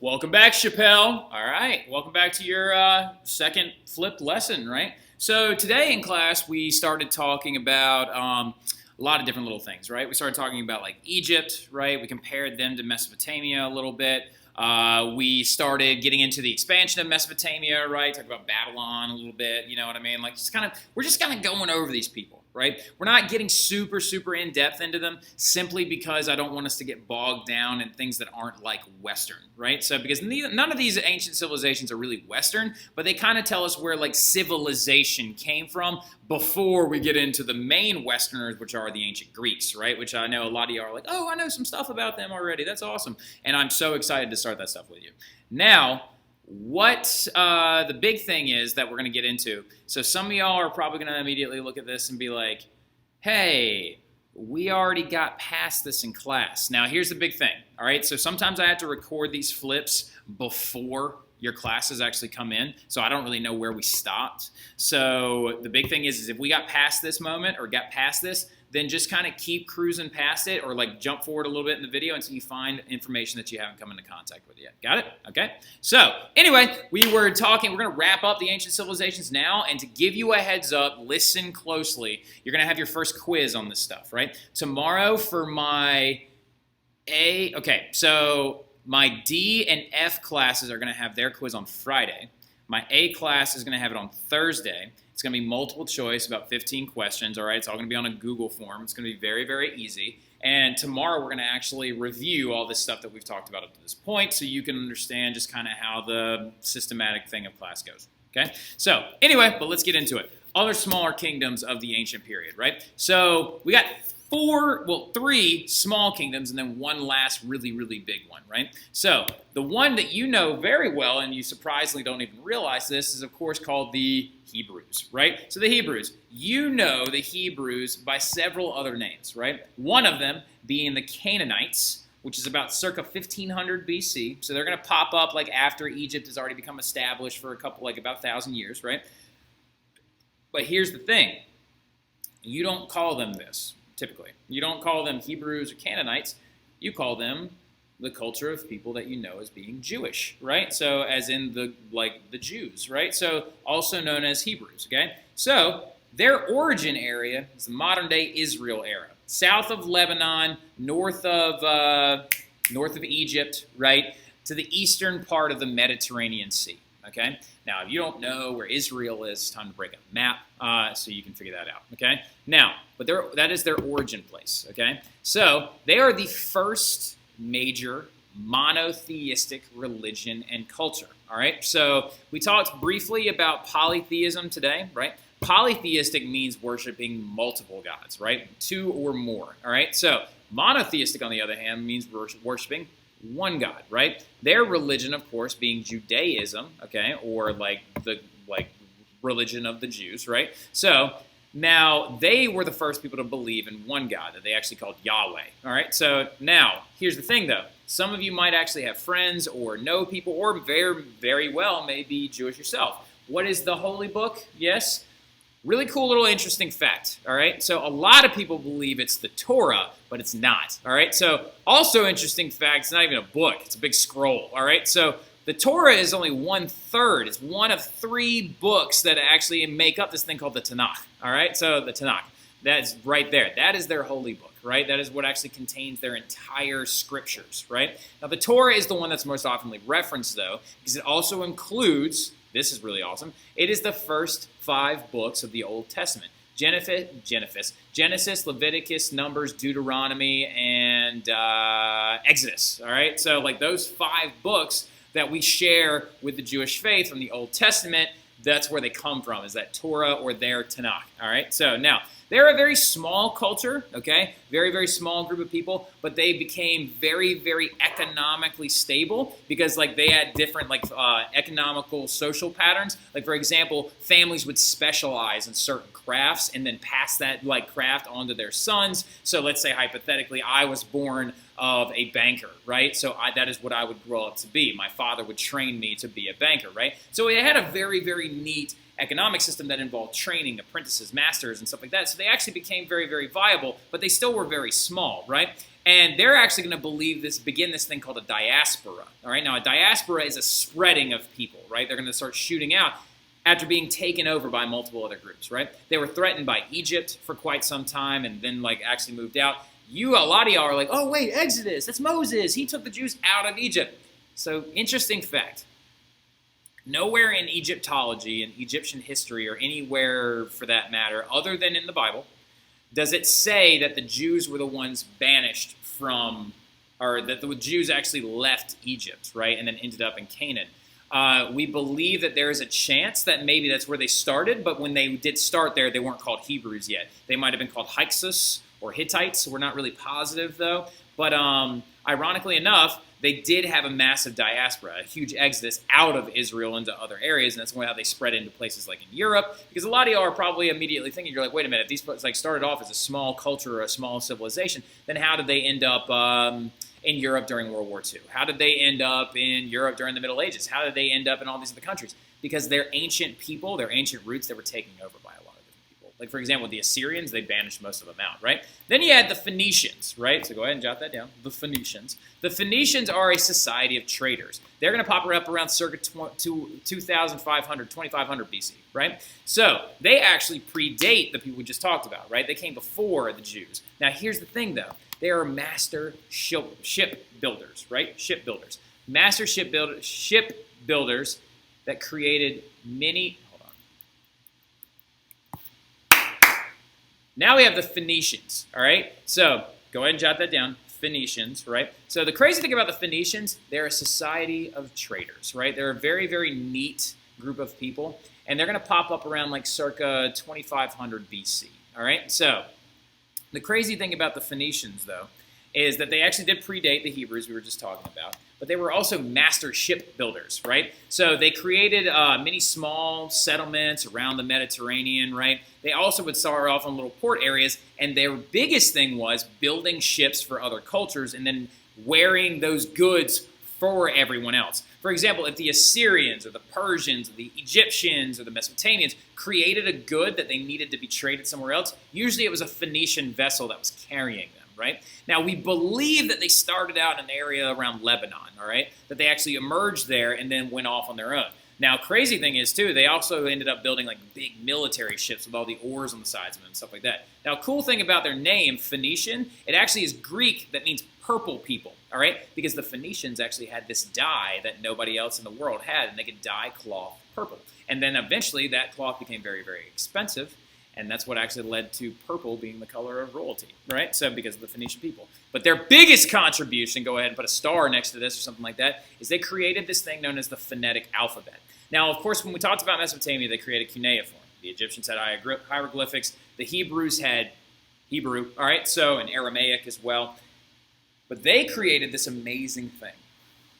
Welcome back, Chappelle. All right, welcome back to your second flipped lesson, right? So today in class, we started talking about a lot of different little things, right? We started talking about like Egypt, right? We compared them to Mesopotamia a little bit. We started getting into the expansion of Mesopotamia, right? Talk about Babylon a little bit, you know what I mean? Like we're just kind of going over these people, right? We're not getting super in depth into them simply because I don't want us to get bogged down in things that aren't like Western, right? So because none of these ancient civilizations are really Western, but they kind of tell us where like civilization came from before we get into the main Westerners, which are the ancient Greeks, right? Which I know a lot of you are like, oh, I know some stuff about them already. That's awesome. And I'm so excited to start that stuff with you. Now, what the big thing is that we're going to get into, so some of y'all are probably going to immediately look at this and be like, hey, we already got past this in class. Now, here's the big thing, all right? So sometimes I have to record these flips before your classes actually come in, so I don't really know where we stopped. So the big thing is if we got past this moment or got past this, then just kind of keep cruising past it or like jump forward a little bit in the video until you find information that you haven't come into contact with yet. Got it? Okay. So anyway, we're going to wrap up the ancient civilizations now, and to give you a heads up, listen closely. You're going to have your first quiz on this stuff, right? Tomorrow for my my D and F classes are going to have their quiz on Friday. My A class is going to have it on Thursday. It's going to be multiple choice, about 15 questions, all right? It's all going to be on a Google form. It's going to be very easy. And tomorrow we're going to actually review all this stuff that we've talked about up to this point so you can understand just kind of how the systematic thing of class goes, okay? So anyway, but let's get into it. Other smaller kingdoms of the ancient period, right? So we got three small kingdoms and then one last really big one, right? So the one that you know very well, and you surprisingly don't even realize this, is of course called the Hebrews, right? So the Hebrews, you know the Hebrews by several other names, right? One of them being the Canaanites, which is about circa 1500 BC. So they're going to pop up like after Egypt has already become established for about 1,000 years, right? But here's the thing. You don't call them this. Typically, you don't call them Hebrews or Canaanites. You call them the culture of people that you know as being Jewish, right? So as in the Jews, right? So also known as Hebrews, okay? So their origin area is the modern day Israel era, south of Lebanon, north of Egypt, right, to the eastern part of the Mediterranean Sea. Okay. Now, if you don't know where Israel is, it's time to break up a map so you can figure that out. Okay. Now, but that is their origin place. Okay. So they are the first major monotheistic religion and culture. All right. So we talked briefly about polytheism today, right? Polytheistic means worshiping multiple gods, right? Two or more. All right. So monotheistic, on the other hand, means worshiping one God, right? Their religion, of course, being Judaism, okay, or the religion of the Jews, right? So now they were the first people to believe in one God that they actually called Yahweh, all right? So now, here's the thing, though. Some of you might actually have friends or know people or very well may be Jewish yourself. What is the Holy Book? Yes. Really cool little interesting fact, all right? So a lot of people believe it's the Torah, but it's not, all right? So also interesting fact, it's not even a book. It's a big scroll, all right? So the Torah is only 1/3. It's one of 3 books that actually make up this thing called the Tanakh, all right? So the Tanakh, that's right there. That is their holy book, right? That is what actually contains their entire scriptures, right? Now the Torah is the one that's most oftenly referenced, though, because it also includes, this is really awesome, it is the first 5 books of the Old Testament. Genesis, Leviticus, Numbers, Deuteronomy, and Exodus, all right? So like those 5 books that we share with the Jewish faith from the Old Testament, that's where they come from, is that Torah or their Tanakh, all right? So now, they're a very small culture, okay? Very small group of people, but they became very economically stable because they had different economical social patterns. Like for example, families would specialize in certain crafts and then pass that craft on to their sons. So let's say hypothetically, I was born of a banker, right? So that is what I would grow up to be. My father would train me to be a banker, right? So it had a very neat economic system that involved training apprentices, masters, and stuff like that. So they actually became very viable, but they still were very small, right? And they're actually going to begin this thing called a diaspora. All right, now a diaspora is a spreading of people, right? They're going to start shooting out after being taken over by multiple other groups, right? They were threatened by Egypt for quite some time and then actually moved out. A lot of y'all are like, oh wait, Exodus, that's Moses. He took the Jews out of Egypt. So interesting fact. Nowhere in Egyptology and Egyptian history or anywhere for that matter, other than in the Bible, does it say that the Jews were the ones banished from, or that the Jews actually left Egypt, right, and then ended up in Canaan. We believe that there is a chance that maybe that's where they started, but when they did start there, they weren't called Hebrews yet. They might have been called Hyksos or Hittites. We're not really positive, though. But ironically enough, they did have a massive diaspora, a huge exodus out of Israel into other areas, and that's how they spread into places like in Europe. Because a lot of y'all are probably immediately thinking, you're like, wait a minute, if these started off as a small culture or a small civilization, then how did they end up in Europe during World War II? How did they end up in Europe during the Middle Ages? How did they end up in all these other countries? Because they're ancient people, their ancient roots, they were taken over by a lot of different people. Like, for example, the Assyrians, they banished most of them out, right? Then you had the Phoenicians, right? So go ahead and jot that down, the Phoenicians. The Phoenicians are a society of traders. They're going to pop up around circa 2500 BC, right? So they actually predate the people we just talked about, right? They came before the Jews. Now, here's the thing, though. They are master shipbuilders, right? Shipbuilders. Master shipbuilders that created many... Hold on. Now we have the Phoenicians, all right? So go ahead and jot that down. Phoenicians, right? So the crazy thing about the Phoenicians, they're a society of traders, right? They're a very, very neat group of people, and they're going to pop up around like circa 2500 BC, all right? So the crazy thing about the Phoenicians, though, is that they actually did predate the Hebrews we were just talking about, but they were also master shipbuilders, right? So they created many small settlements around the Mediterranean, right? They also would start off on little port areas, and their biggest thing was building ships for other cultures and then wearing those goods for everyone else. For example, if the Assyrians or the Persians or the Egyptians or the Mesopotamians created a good that they needed to be traded somewhere else, usually it was a Phoenician vessel that was carrying them, right? Now, we believe that they started out in an area around Lebanon, all right? That they actually emerged there and then went off on their own. Now, crazy thing is, too, they also ended up building like big military ships with all the oars on the sides of them and stuff like that. Now, cool thing about their name, Phoenician, it actually is Greek that means purple people, all right? Because the Phoenicians actually had this dye that nobody else in the world had, and they could dye cloth purple. And then eventually that cloth became very, very expensive, and that's what actually led to purple being the color of royalty, right? So because of the Phoenician people. But their biggest contribution, go ahead and put a star next to this or something like that, is they created this thing known as the phonetic alphabet. Now, of course, when we talked about Mesopotamia, they created cuneiform. The Egyptians had hieroglyphics. The Hebrews had Hebrew, all right? So, and Aramaic as well. But they created this amazing thing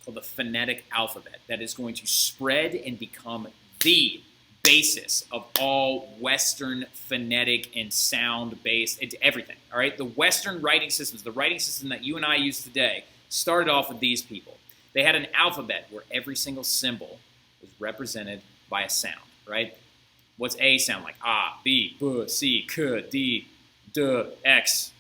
called the phonetic alphabet that is going to spread and become the basis of all Western phonetic and sound-based, it's everything, all right? The Western writing systems, the writing system that you and I use today, started off with these people. They had an alphabet where every single symbol was represented by a sound, right? What's A sound like? A, B, B, C, K, D, D, X.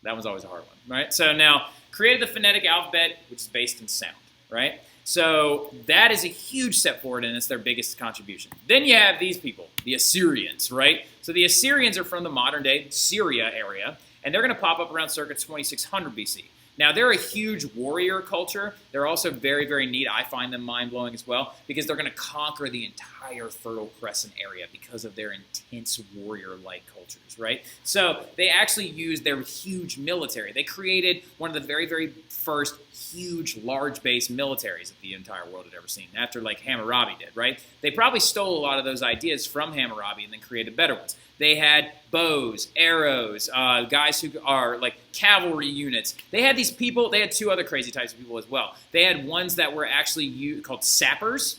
That one's always a hard one, right? So now, created the phonetic alphabet, which is based in sound, right? So that is a huge step forward, and it's their biggest contribution. Then you have these people, the Assyrians, right? So the Assyrians are from the modern-day Syria area, and they're going to pop up around circa 2600 BC. Now, they're a huge warrior culture. They're also very, very neat. I find them mind-blowing as well because they're going to conquer the entire Fertile Crescent area because of their intense warrior-like cultures, right? So they actually used their huge military. They created one of the very, very first huge, large-base militaries that the entire world had ever seen, after like Hammurabi did, right? They probably stole a lot of those ideas from Hammurabi and then created better ones. They had bows, arrows, guys who are like cavalry units. They had these people, they had two other crazy types of people as well. They had ones that were actually called sappers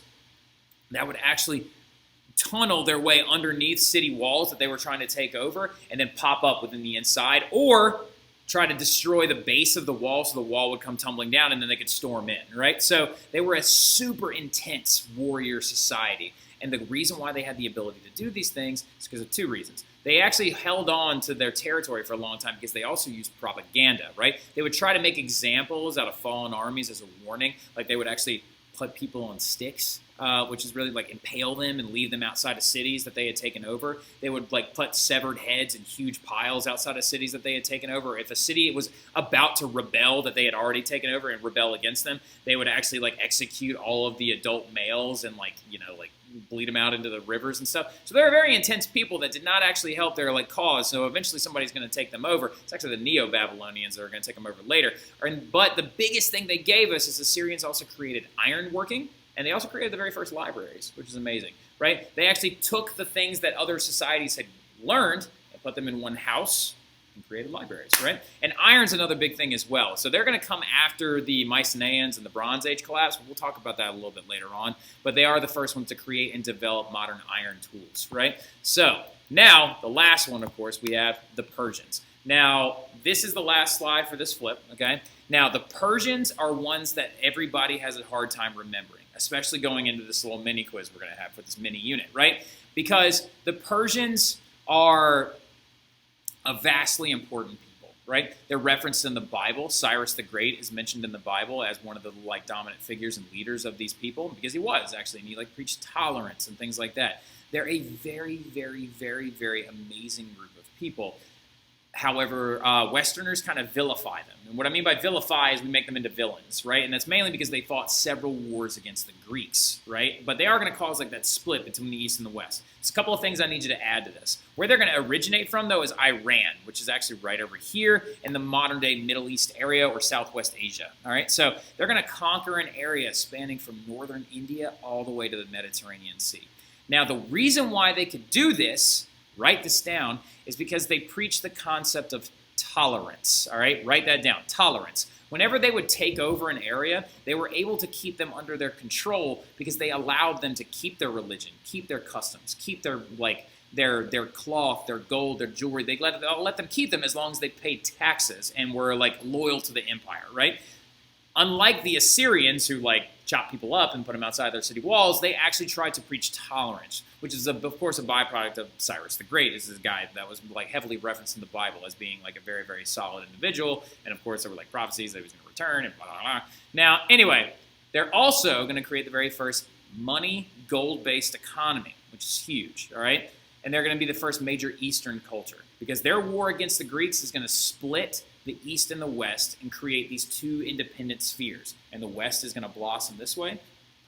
that would actually tunnel their way underneath city walls that they were trying to take over and then pop up within the inside, or try to destroy the base of the wall so the wall would come tumbling down and then they could storm in, right? So they were a super intense warrior society. And the reason why they had the ability to do these things is because of two reasons. they actually held on to their territory for a long time because they also used propaganda, right? They would try to make examples out of fallen armies as a warning. Like they would actually put people on sticks, which is really like impale them and leave them outside of cities that they had taken over. They would like put severed heads in huge piles outside of cities that they had taken over. If a city was about to rebel that they had already taken over and rebel against them, they would actually like execute all of the adult males and like bleed them out into the rivers and stuff. So they're very intense people that did not actually help their like cause. So eventually somebody's going to take them over. It's actually the Neo-Babylonians that are going to take them over later. But the biggest thing they gave us is the Assyrians also created ironworking, and they also created the very first libraries, which is amazing, right? They actually took the things that other societies had learned and put them in one house and created libraries, right? And iron's another big thing as well. So they're going to come after the Mycenaeans and the Bronze Age collapse. We'll talk about that a little bit later on. But they are the first ones to create and develop modern iron tools, right? So now the last one, of course, we have the Persians. Now, this is the last slide for this flip, okay? Now, the Persians are ones that everybody has a hard time remembering, especially going into this little mini quiz we're going to have for this mini unit, right? Because the Persians are a vastly important people, right? They're referenced in the Bible. Cyrus the Great is mentioned in the Bible as one of the like dominant figures and leaders of these people, because he was actually, and he like preached tolerance and things like that. They're a very, very, very, very amazing group of people. However, Westerners kind of vilify them. And what I mean by vilify is we make them into villains, right? And that's mainly because they fought several wars against the Greeks, right? But they are going to cause like that split between the East and the West. There's a couple of things I need you to add to this. Where they're going to originate from, though, is Iran, which is actually right over here in the modern-day Middle East area or Southwest Asia, all right? So they're going to conquer an area spanning from northern India all the way to the Mediterranean Sea. Now, the reason why they could do this, write this down, is because they preach the concept of tolerance, all right? Write that down, tolerance. Whenever they would take over an area, they were able to keep them under their control because they allowed them to keep their religion, keep their customs, keep their their cloth, their gold, their jewelry. They let them keep them as long as they paid taxes and were like loyal to the empire, right? Unlike the Assyrians, who like chop people up and put them outside their city walls, they actually tried to preach tolerance, which is, of course, a byproduct of Cyrus the Great. Is this guy that was like heavily referenced in the Bible as being like a very, very solid individual. And of course, there were like prophecies that he was going to return and blah, blah, blah. Now, anyway, they're also going to create the very first money, gold-based economy, which is huge, all right? And they're going to be the first major Eastern culture because their war against the Greeks is going to split the East and the West and create these two independent spheres. And the West is going to blossom this way.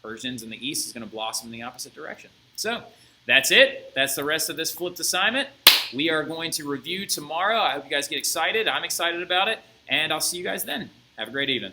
Persians in the East is going to blossom in the opposite direction. So that's it. That's the rest of this flipped assignment. We are going to review tomorrow. I hope you guys get excited. I'm excited about it. And I'll see you guys then. Have a great evening.